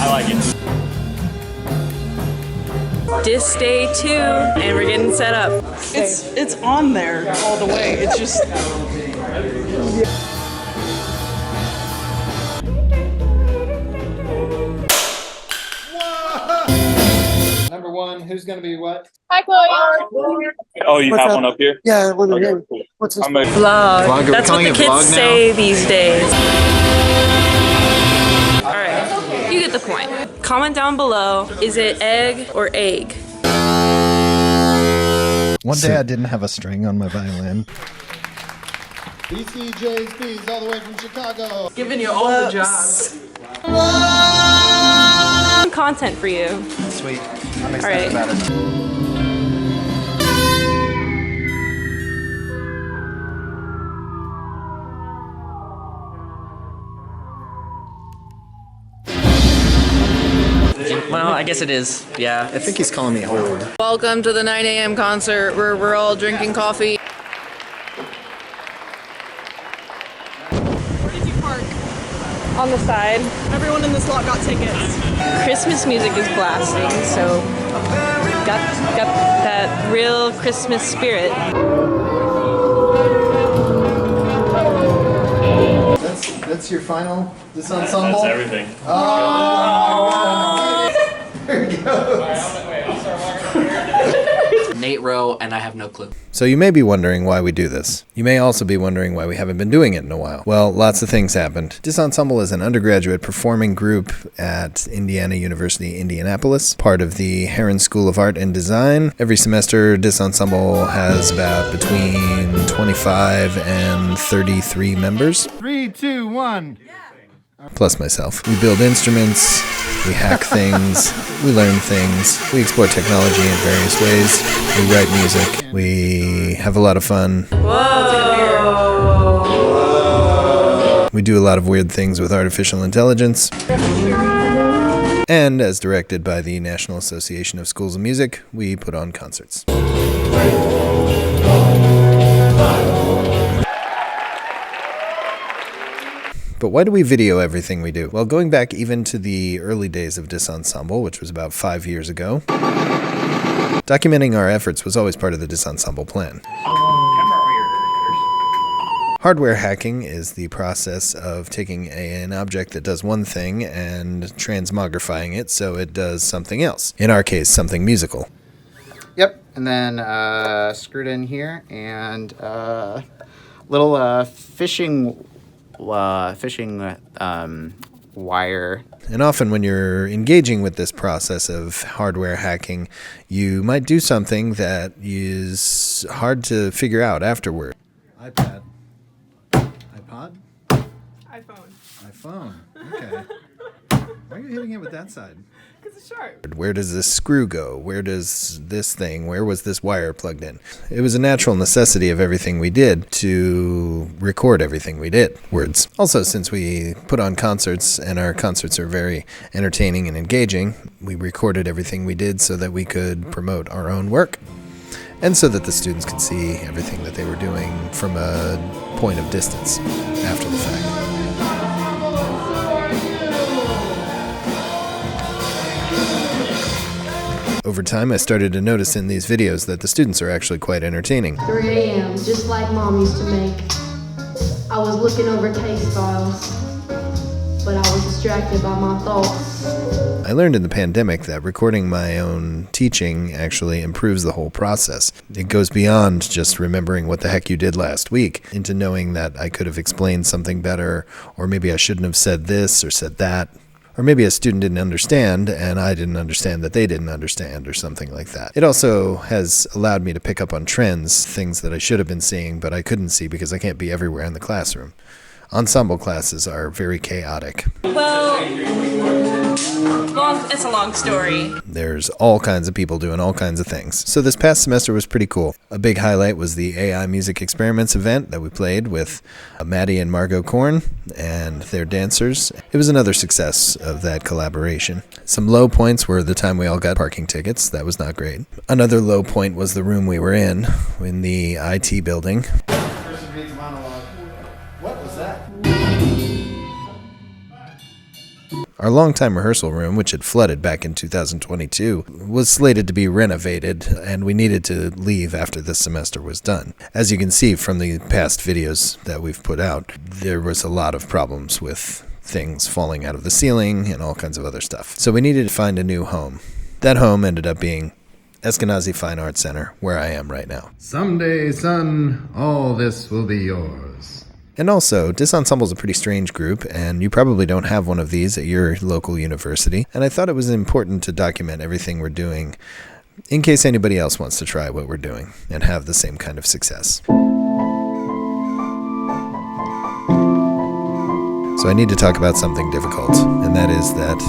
I like it. Dis day 2, and we're getting set up. It's on there all the way. It's just. Number one, who's gonna be what? Hi, Chloe. Oh, you have one up here? Yeah, Okay, cool. what's this? Vlog. That's what the kids say these days. Alright, you get the point. Comment down below, is it egg or egg? One day I didn't have a string on my violin. BCJ's all the way from Chicago. Giving you all the jobs. Content for you. Sweet. I'm excited about it. Well, I guess it is. Yeah. I think he's calling me old. Welcome to the 9 a.m. concert where we're all drinking coffee. Where did you park? On the side. Everyone in this lot got tickets. Christmas music is blasting, so got that real Christmas spirit. That's your final, this ensemble? That's everything. Oh, there it goes. Nate Rowe, and I have no clue. So you may be wondering why we do this. You may also be wondering why we haven't been doing it in a while. Well, lots of things happened. Dis Ensemble is an undergraduate performing group at Indiana University, Indianapolis, part of the Herron School of Art and Design. Every semester, Dis Ensemble has about between 25 and 33 members. 3, 2, 1. Plus myself. We build instruments, we hack things, we learn things, we explore technology in various ways, we write music, we have a lot of fun. Whoa! We do a lot of weird things with artificial intelligence. And as directed by the National Association of Schools of Music, we put on concerts. But why do we video everything we do? Well, going back even to the early days of Dis Ensemble, which was about 5 years ago, documenting our efforts was always part of the Dis Ensemble plan. Hardware hacking is the process of taking an object that does one thing and transmogrifying it so it does something else. In our case, something musical. Yep, and then screwed in here, and little fishing wire. And often when you're engaging with this process of hardware hacking, you might do something that is hard to figure out afterward. iPad. iPod? iPhone. Okay. Why are you hitting it with that side? Because it's sharp. Where does this screw go? Where does this thing, where was this wire plugged in? It was a natural necessity of everything we did to record everything we did, words. Also, since we put on concerts and our concerts are very entertaining and engaging, we recorded everything we did so that we could promote our own work and so that the students could see everything that they were doing from a point of distance after the fact. Over time, I started to notice in these videos that the students are actually quite entertaining. 3 a.m., just like Mom used to make. I was looking over case files, but I was distracted by my thoughts. I learned in the pandemic that recording my own teaching actually improves the whole process. It goes beyond just remembering what the heck you did last week into knowing that I could have explained something better, or maybe I shouldn't have said this or said that. Or maybe a student didn't understand and I didn't understand that they didn't understand or something like that. It also has allowed me to pick up on trends, things that I should have been seeing but I couldn't see because I can't be everywhere in the classroom. Ensemble classes are very chaotic. Well, it's a long story. There's all kinds of people doing all kinds of things. So this past semester was pretty cool. A big highlight was the AI Music Experiments event that we played with Maddie and Margot Korn and their dancers. It was another success of that collaboration. Some low points were the time we all got parking tickets. That was not great. Another low point was the room we were in the IT building. Our longtime rehearsal room, which had flooded back in 2022, was slated to be renovated, and we needed to leave after this semester was done. As you can see from the past videos that we've put out, there was a lot of problems with things falling out of the ceiling and all kinds of other stuff. So we needed to find a new home. That home ended up being Eskenazi Fine Arts Center, where I am right now. Someday, son, all this will be yours. And also, Dis Ensemble is a pretty strange group, and you probably don't have one of these at your local university. And I thought it was important to document everything we're doing in case anybody else wants to try what we're doing and have the same kind of success. So I need to talk about something difficult, and that is that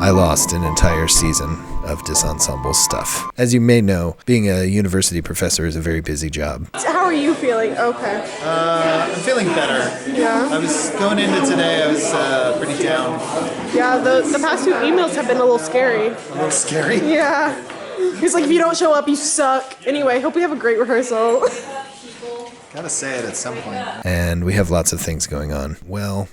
I lost an entire season of Dis Ensemble stuff. As you may know, being a university professor is a very busy job. How are you feeling? Okay. I'm feeling better. Yeah. I was going into today, I was pretty down. Yeah, the past few emails have been a little scary. A little scary. Yeah. He's like, if you don't show up, you suck. Anyway, hope we have a great rehearsal. Gotta say it at some point. And we have lots of things going on. Well,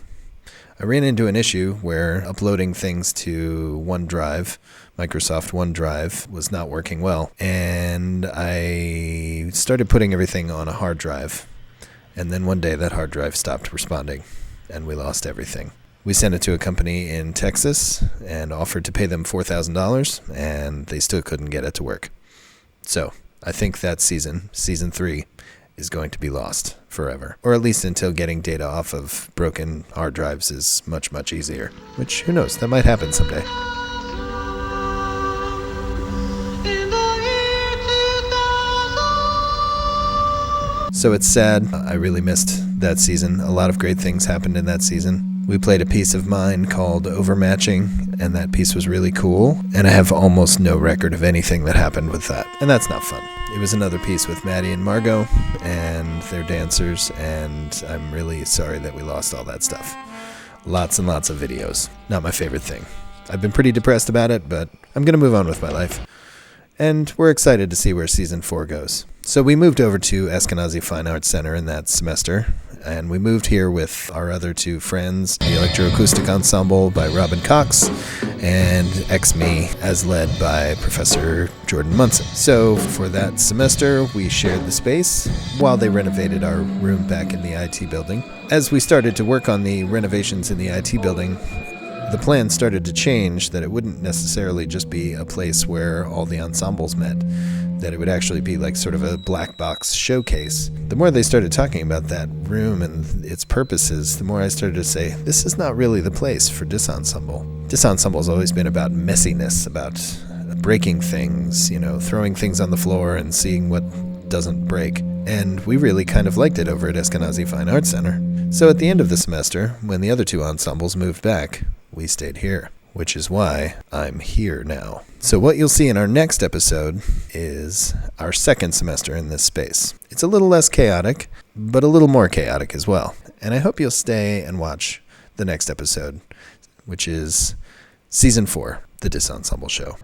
I ran into an issue where uploading things to OneDrive, Microsoft OneDrive, was not working well. And I started putting everything on a hard drive. And then one day that hard drive stopped responding, and we lost everything. We sent it to a company in Texas and offered to pay them $4,000, and they still couldn't get it to work. So I think that season 3, is going to be lost forever. Or at least until getting data off of broken hard drives is much, much easier. Which, who knows, that might happen someday. So it's sad. I really missed that season. A lot of great things happened in that season. We played a piece of mine called Overmatching, and that piece was really cool. And I have almost no record of anything that happened with that. And that's not fun. It was another piece with Maddie and Margot and their dancers, and I'm really sorry that we lost all that stuff. Lots and lots of videos. Not my favorite thing. I've been pretty depressed about it, but I'm going to move on with my life. And we're excited to see where season 4 goes. So we moved over to Eskenazi Fine Arts Center in that semester, and we moved here with our other 2 friends, the Electroacoustic Ensemble by Robin Cox, and X-Me, as led by Professor Jordan Munson. So for that semester, we shared the space while they renovated our room back in the IT building. As we started to work on the renovations in the IT building, the plan started to change, that it wouldn't necessarily just be a place where all the ensembles met, that it would actually be like sort of a black box showcase. The more they started talking about that room and its purposes, the more I started to say, this is not really the place for Dis Ensemble. Dis Ensemble's always been about messiness, about breaking things, throwing things on the floor and seeing what doesn't break. And we really kind of liked it over at Eskenazi Fine Arts Center. So at the end of the semester, when the other 2 ensembles moved back, we stayed here, which is why I'm here now. So what you'll see in our next episode is our second semester in this space. It's a little less chaotic, but a little more chaotic as well. And I hope you'll stay and watch the next episode, which is season 4, the Dis Ensemble Show.